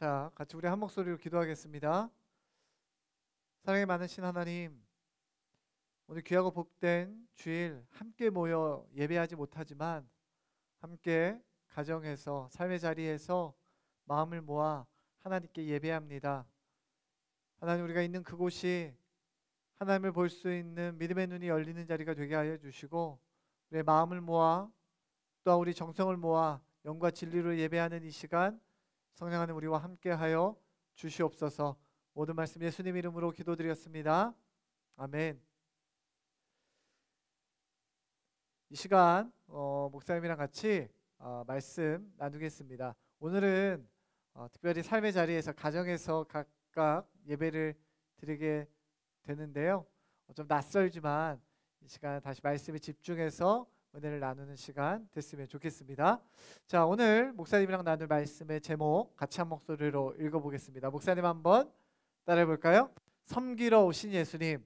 자, 같이 우리 한 목소리로 기도하겠습니다. 사랑이 많으신 하나님, 오늘 귀하고 복된 주일 함께 모여 예배하지 못하지만 함께 가정에서 삶의 자리에서 마음을 모아 하나님께 예배합니다. 하나님, 우리가 있는 그곳이 하나님을 볼 수 있는 믿음의 눈이 열리는 자리가 되게 하여 주시고, 우리의 마음을 모아 또 우리 정성을 모아 영과 진리로 예배하는 이 시간 성령 하나님 우리와 함께하여 주시옵소서. 모든 말씀 예수님 이름으로 기도드렸습니다. 아멘. 이 시간 목사님이랑 같이 말씀 나누겠습니다. 오늘은 특별히 삶의 자리에서 가정에서 각각 예배를 드리게 되는데요. 좀 낯설지만 이 시간 다시 말씀에 집중해서 은혜를 나누는 시간 됐으면 좋겠습니다. 자, 오늘 목사님이랑 나눌 말씀의 제목 같이 한 목소리로 읽어보겠습니다. 목사님 한번 따라해 볼까요? 섬기러 오신 예수님.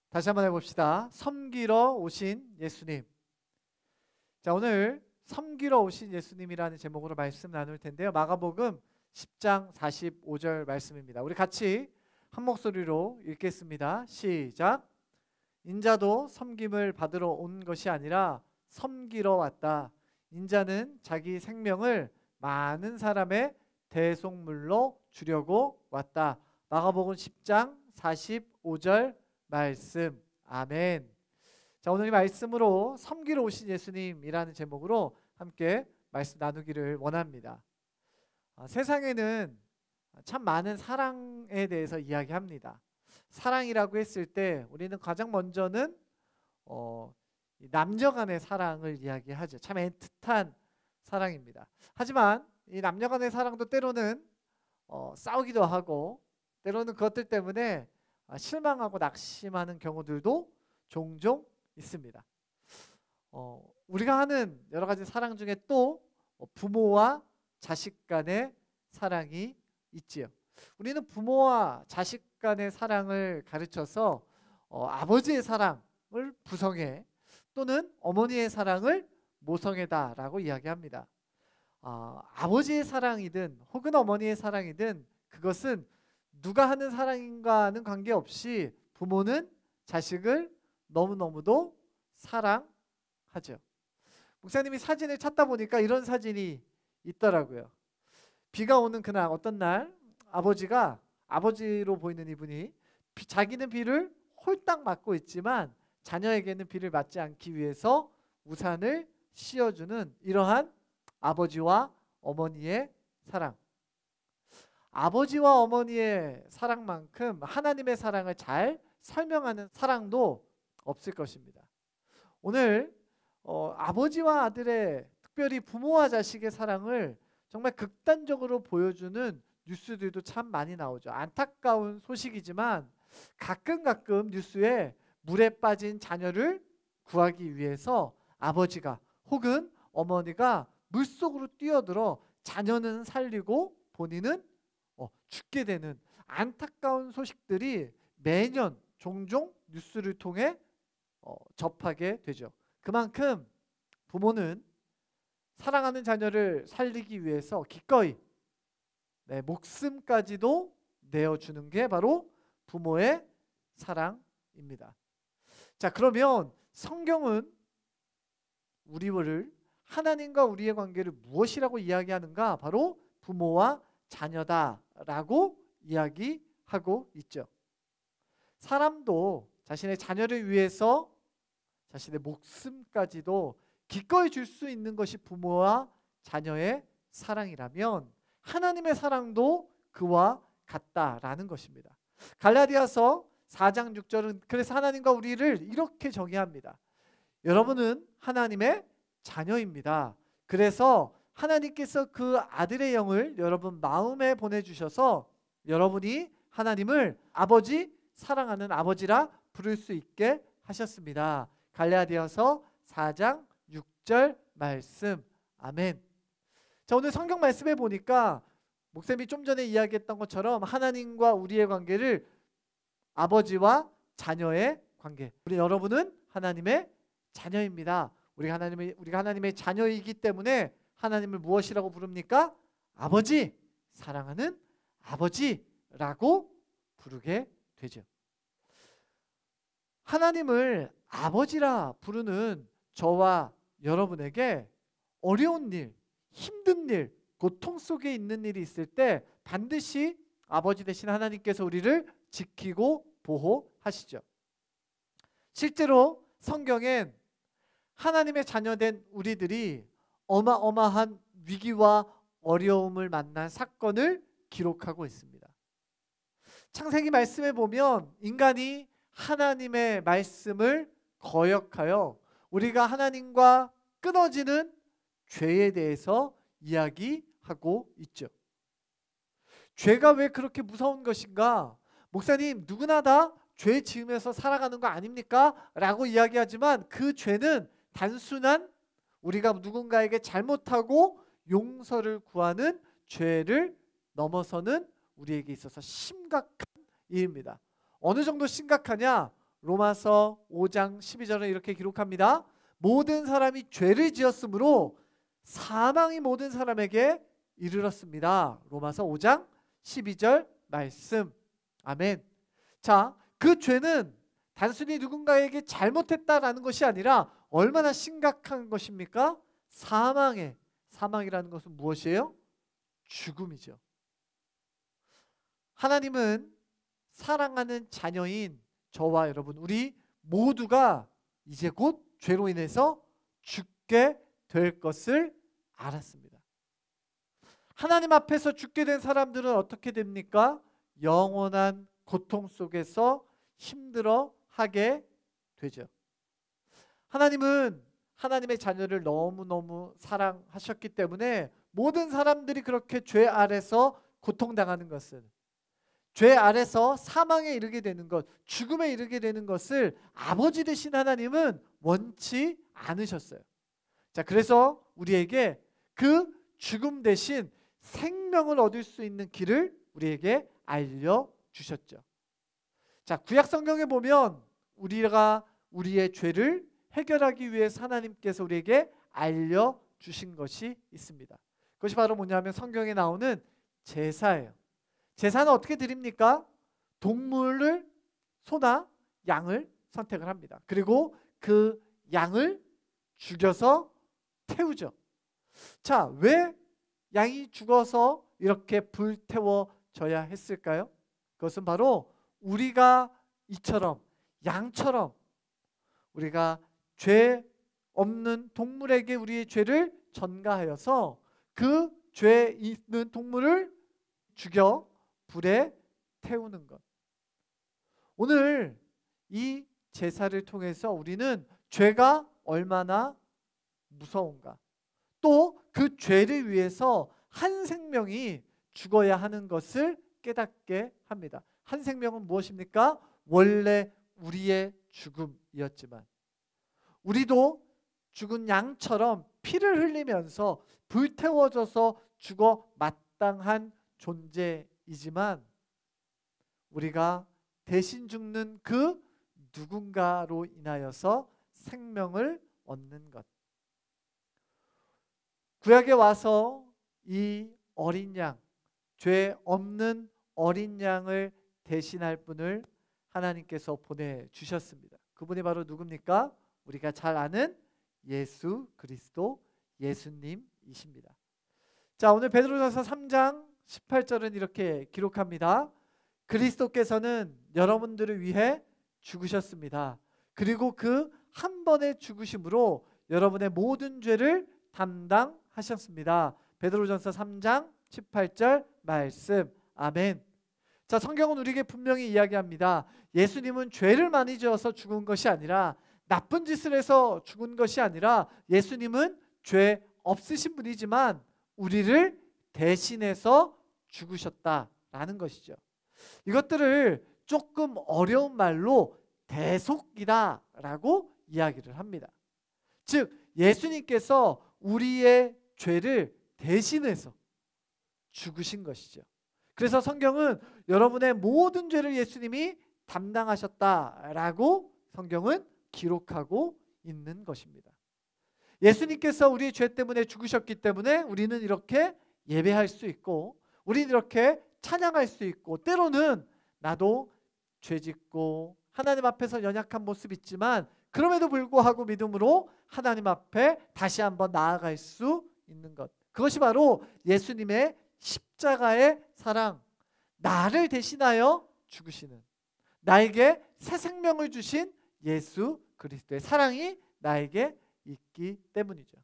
다시 한번 해봅시다. 섬기러 오신 예수님. 자, 오늘 섬기러 오신 예수님이라는 제목으로 말씀 나눌 텐데요. 마가복음 10장 45절 말씀입니다. 우리 같이 한 목소리로 읽겠습니다. 시작. 인자도 섬김을 받으러 온 것이 아니라 섬기러 왔다. 인자는 자기 생명을 많은 사람의 대속물로 주려고 왔다. 마가복음 10장 45절 말씀. 아멘. 자, 오늘 이 말씀으로 섬기러 오신 예수님이라는 제목으로 함께 말씀 나누기를 원합니다. 세상에는 참 많은 사랑에 대해서 이야기합니다. 사랑이라고 했을 때 우리는 가장 먼저는 남녀 간의 사랑을 이야기하죠. 참 애틋한 사랑입니다. 하지만 이 남녀 간의 사랑도 때로는 싸우기도 하고 때로는 그것들 때문에 실망하고 낙심하는 경우들도 종종 있습니다. 우리가 하는 여러 가지 사랑 중에 또 부모와 자식 간의 사랑이 있지요. 우리는 부모와 자식 간의 사랑을 가르쳐서 아버지의 사랑을 부성애 또는 어머니의 사랑을 모성애다라고 이야기합니다. 아버지의 사랑이든 혹은 어머니의 사랑이든 그것은 누가 하는 사랑인가는 관계없이 부모는 자식을 너무너무도 사랑하죠. 목사님이 사진을 찾다 보니까 이런 사진이 있더라고요. 비가 오는 그날 어떤 날 아버지가 아버지로 보이는 이분이 자기는 비를 홀딱 맞고 있지만 자녀에게는 비를 맞지 않기 위해서 우산을 씌워주는 이러한 아버지와 어머니의 사랑. 아버지와 어머니의 사랑만큼 하나님의 사랑을 잘 설명하는 사랑도 없을 것입니다. 오늘 아버지와 아들의 특별히 부모와 자식의 사랑을 정말 극단적으로 보여주는 뉴스들도 참 많이 나오죠. 안타까운 소식이지만 가끔 뉴스에 물에 빠진 자녀를 구하기 위해서 아버지가 혹은 어머니가 물속으로 뛰어들어 자녀는 살리고 본인은 죽게 되는 안타까운 소식들이 매년 종종 뉴스를 통해 접하게 되죠. 그만큼 부모는 사랑하는 자녀를 살리기 위해서 기꺼이 목숨까지도 내어주는 게 바로 부모의 사랑입니다. 자, 그러면 성경은 우리를 하나님과 우리의 관계를 무엇이라고 이야기하는가? 바로 부모와 자녀다라고 이야기하고 있죠. 사람도 자신의 자녀를 위해서 자신의 목숨까지도 기꺼이 줄 수 있는 것이 부모와 자녀의 사랑이라면 하나님의 사랑도 그와 같다라는 것입니다. 갈라디아서 4장 6절은 그래서 하나님과 우리를 이렇게 정의합니다. 여러분은 하나님의 자녀입니다. 그래서 하나님께서 그 아들의 영을 여러분 마음에 보내주셔서 여러분이 하나님을 아버지, 사랑하는 아버지라 부를 수 있게 하셨습니다. 갈라디아서 4장 6절 말씀. 아멘. 자, 오늘 성경 말씀에 보니까 목사님이 좀 전에 이야기했던 것처럼 하나님과 우리의 관계를 아버지와 자녀의 관계. 우리 여러분은 하나님의 자녀입니다. 우리가 하나님의 자녀이기 때문에 하나님을 무엇이라고 부릅니까? 아버지, 사랑하는 아버지라고 부르게 되죠. 하나님을 아버지라 부르는 저와 여러분에게 어려운 일, 힘든 일, 고통 속에 있는 일이 있을 때 반드시 아버지 되신 하나님께서 우리를 지키고 보호하시죠. 실제로 성경엔 하나님의 자녀된 우리들이 어마어마한 위기와 어려움을 만난 사건을 기록하고 있습니다. 창세기 말씀에 보면 인간이 하나님의 말씀을 거역하여 우리가 하나님과 끊어지는 죄에 대해서 이야기하고 있죠. 죄가 왜 그렇게 무서운 것인가? 목사님, 누구나 다 죄 지으면서 살아가는 거 아닙니까? 라고 이야기하지만 그 죄는 단순한 우리가 누군가에게 잘못하고 용서를 구하는 죄를 넘어서는 우리에게 있어서 심각한 일입니다. 어느 정도 심각하냐? 로마서 5장 12절은 이렇게 기록합니다. 모든 사람이 죄를 지었으므로 사망이 모든 사람에게 이르렀습니다. 로마서 5장 12절 말씀. 아멘. 자, 그 죄는 단순히 누군가에게 잘못했다라는 것이 아니라 얼마나 심각한 것입니까? 사망이라는 것은 무엇이에요? 죽음이죠. 하나님은 사랑하는 자녀인 저와 여러분, 우리 모두가 이제 곧 죄로 인해서 죽게 될 것을 알았습니다. 하나님 앞에서 죽게 된 사람들은 어떻게 됩니까? 영원한 고통 속에서 힘들어 하게 되죠. 하나님은 하나님의 자녀를 너무너무 사랑하셨기 때문에 모든 사람들이 그렇게 죄 아래서 고통당하는 것은, 죄 아래서 사망에 이르게 되는 것, 죽음에 이르게 되는 것을 아버지 되신 하나님은 원치 않으셨어요. 자, 그래서 우리에게 그 죽음 대신 생명을 얻을 수 있는 길을 우리에게 알려주셨죠. 자, 구약 성경에 보면 우리가 우리의 죄를 해결하기 위해서 하나님께서 우리에게 알려주신 것이 있습니다. 그것이 바로 뭐냐면 성경에 나오는 제사예요. 제사는 어떻게 드립니까? 동물을, 소나 양을 선택을 합니다. 그리고 그 양을 죽여서 태우죠. 자, 왜 양이 죽어서 이렇게 불태워져야 했을까요? 그것은 바로 우리가 이처럼, 양처럼 우리가 죄 없는 동물에게 우리의 죄를 전가하여서 그 죄 있는 동물을 죽여 불에 태우는 것. 오늘 이 제사를 통해서 우리는 죄가 얼마나 무서운가, 또 그 죄를 위해서 한 생명이 죽어야 하는 것을 깨닫게 합니다. 한 생명은 무엇입니까? 원래 우리의 죽음이었지만 우리도 죽은 양처럼 피를 흘리면서 불태워져서 죽어 마땅한 존재이지만 우리가 대신 죽는 그 누군가로 인하여서 생명을 얻는 것. 구약에 와서 이 어린 양, 죄 없는 어린 양을 대신할 분을 하나님께서 보내주셨습니다. 그분이 바로 누굽니까? 우리가 잘 아는 예수 그리스도, 예수님이십니다. 자, 오늘 베드로전서 3장 18절은 이렇게 기록합니다. 그리스도께서는 여러분들을 위해 죽으셨습니다. 그리고 그 한 번의 죽으심으로 여러분의 모든 죄를 담당하셨습니다. 베드로전서 3장 18절 말씀. 아멘. 자, 성경은 우리에게 분명히 이야기합니다. 예수님은 죄를 많이 지어서 죽은 것이 아니라, 나쁜 짓을 해서 죽은 것이 아니라, 예수님은 죄 없으신 분이지만 우리를 대신해서 죽으셨다라는 것이죠. 이것들을 조금 어려운 말로 대속이다라고 이야기를 합니다. 즉, 예수님께서 우리의 죄를 대신해서 죽으신 것이죠. 그래서 성경은 여러분의 모든 죄를 예수님이 담당하셨다라고 성경은 기록하고 있는 것입니다. 예수님께서 우리의 죄 때문에 죽으셨기 때문에 우리는 이렇게 예배할 수 있고 우리는 이렇게 찬양할 수 있고 때로는 나도 죄짓고 하나님 앞에서 연약한 모습 있지만 그럼에도 불구하고 믿음으로 하나님 앞에 다시 한번 나아갈 수 있는 것. 그것이 바로 예수님의 십자가의 사랑, 나를 대신하여 죽으시는, 나에게 새 생명을 주신 예수 그리스도의 사랑이 나에게 있기 때문이죠.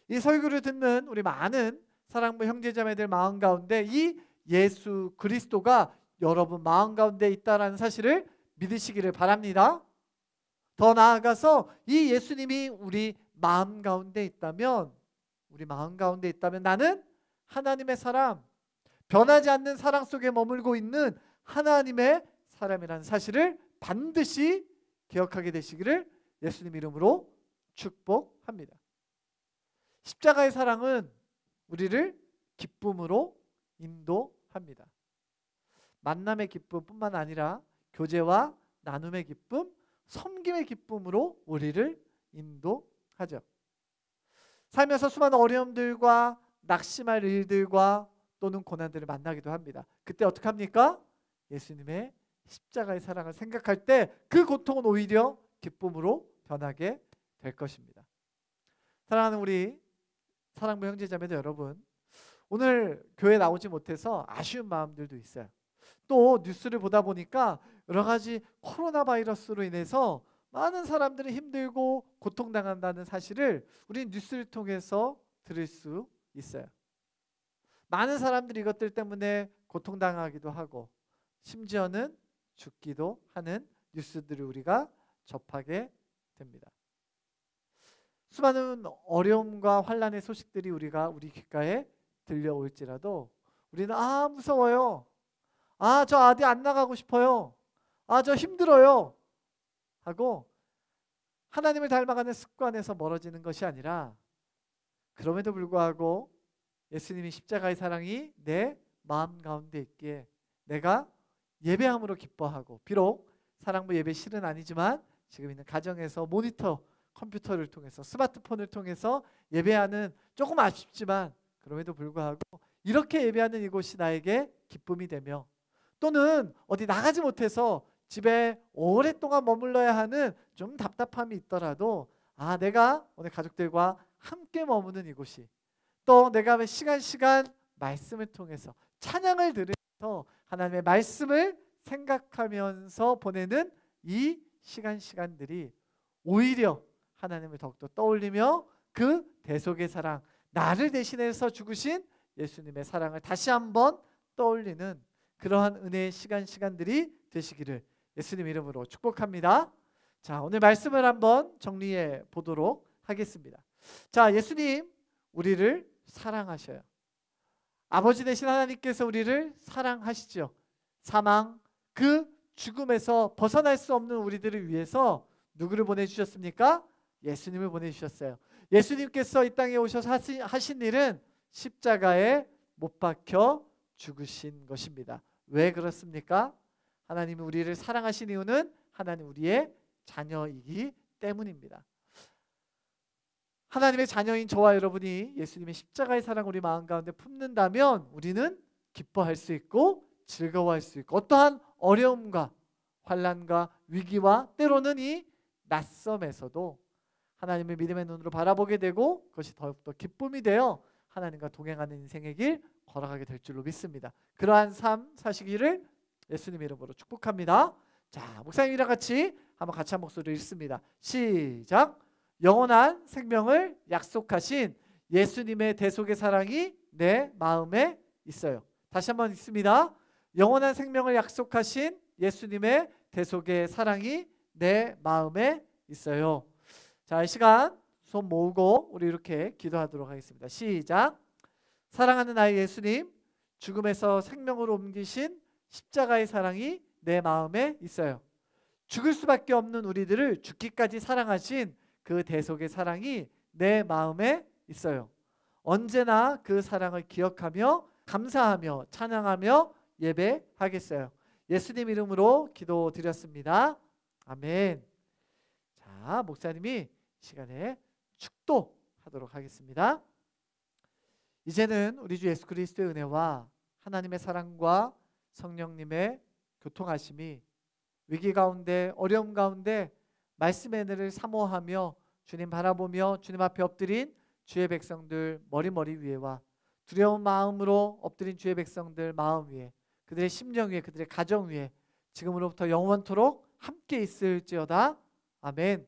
이 설교를 듣는 우리 많은 사랑부 형제자매들 마음 가운데 이 예수 그리스도가 여러분 마음 가운데 있다는 사실을 믿으시기를 바랍니다. 더 나아가서 이 예수님이 우리 마음 가운데 있다면, 나는 하나님의 사람, 변하지 않는 사랑 속에 머물고 있는 하나님의 사람이라는 사실을 반드시 기억하게 되시기를 예수님 이름으로 축복합니다. 십자가의 사랑은 우리를 기쁨으로 인도합니다. 만남의 기쁨뿐만 아니라 교제와 나눔의 기쁨, 섬김의 기쁨으로 우리를 인도하죠. 살면서 수많은 어려움들과 낙심할 일들과 또는 고난들을 만나기도 합니다. 그때 어떻게 합니까? 예수님의 십자가의 사랑을 생각할 때 그 고통은 오히려 기쁨으로 변하게 될 것입니다. 사랑하는 우리 사랑부 형제자매들 여러분, 오늘 교회 나오지 못해서 아쉬운 마음들도 있어요. 또 뉴스를 보다 보니까 여러 가지 코로나 바이러스로 인해서 많은 사람들이 힘들고 고통당한다는 사실을 우리 뉴스를 통해서 들을 수 있어요. 많은 사람들이 이것들 때문에 고통당하기도 하고 심지어는 죽기도 하는 뉴스들을 우리가 접하게 됩니다. 수많은 어려움과 환난의 소식들이 우리 귓가에 들려올지라도 우리는 무서워요. 저 어디 안 나가고 싶어요. 저 힘들어요. 하고 하나님을 닮아가는 습관에서 멀어지는 것이 아니라, 그럼에도 불구하고 예수님이 십자가의 사랑이 내 마음 가운데 있기에 내가 예배함으로 기뻐하고, 비록 사랑부 예배실은 아니지만 지금 있는 가정에서 모니터, 컴퓨터를 통해서, 스마트폰을 통해서 예배하는, 조금 아쉽지만 그럼에도 불구하고 이렇게 예배하는 이곳이 나에게 기쁨이 되며, 또는 어디 나가지 못해서 집에 오랫동안 머물러야 하는 좀 답답함이 있더라도 내가 오늘 가족들과 함께 머무는 이곳이, 또 내가 시간 말씀을 통해서 찬양을 들으면서 하나님의 말씀을 생각하면서 보내는 이 시간들이 오히려 하나님을 더욱더 떠올리며 그 대속의 사랑, 나를 대신해서 죽으신 예수님의 사랑을 다시 한번 떠올리는 그러한 은혜의 시간들이 되시기를 예수님 이름으로 축복합니다. 자, 오늘 말씀을 한번 정리해 보도록 하겠습니다. 자, 예수님 우리를 사랑하셔요. 아버지 되신 하나님께서 우리를 사랑하시죠. 사망, 그 죽음에서 벗어날 수 없는 우리들을 위해서 누구를 보내주셨습니까? 예수님을 보내주셨어요. 예수님께서 이 땅에 오셔서 하신 일은 십자가에 못 박혀 죽으신 것입니다. 왜 그렇습니까? 하나님이 우리를 사랑하신 이유는 하나님 우리의 자녀이기 때문입니다. 하나님의 자녀인 저와 여러분이 예수님의 십자가의 사랑을 우리 마음 가운데 품는다면 우리는 기뻐할 수 있고 즐거워할 수 있고, 어떠한 어려움과 환난과 위기와 때로는 이 낯섦에서도 하나님의 믿음의 눈으로 바라보게 되고, 그것이 더욱더 기쁨이 되어 하나님과 동행하는 인생의 길 걸어가게 될 줄로 믿습니다. 그러한 삶 사시기를 예수님 이름으로 축복합니다. 자, 목사님이랑 같이 한번 한 목소리로 읽습니다. 시작. 영원한 생명을 약속하신 예수님의 대속의 사랑이 내 마음에 있어요. 다시 한번 읽습니다. 영원한 생명을 약속하신 예수님의 대속의 사랑이 내 마음에 있어요. 자, 이 시간 손 모으고 우리 이렇게 기도하도록 하겠습니다. 시작. 사랑하는 나의 예수님, 죽음에서 생명으로 옮기신 십자가의 사랑이 내 마음에 있어요. 죽을 수밖에 없는 우리들을 죽기까지 사랑하신 그 대속의 사랑이 내 마음에 있어요. 언제나 그 사랑을 기억하며 감사하며 찬양하며 예배하겠어요. 예수님 이름으로 기도드렸습니다. 아멘. 자, 목사님이 시간에 축도하도록 하겠습니다. 이제는 우리 주 예수 그리스도의 은혜와 하나님의 사랑과 성령님의 교통하심이 위기 가운데 어려움 가운데 말씀의 은혜를 사모하며 주님 바라보며 주님 앞에 엎드린 주의 백성들 머리 위에와 두려운 마음으로 엎드린 주의 백성들 마음 위에 그들의 심령 위에 그들의 가정 위에 지금으로부터 영원토록 함께 있을지어다. 아멘.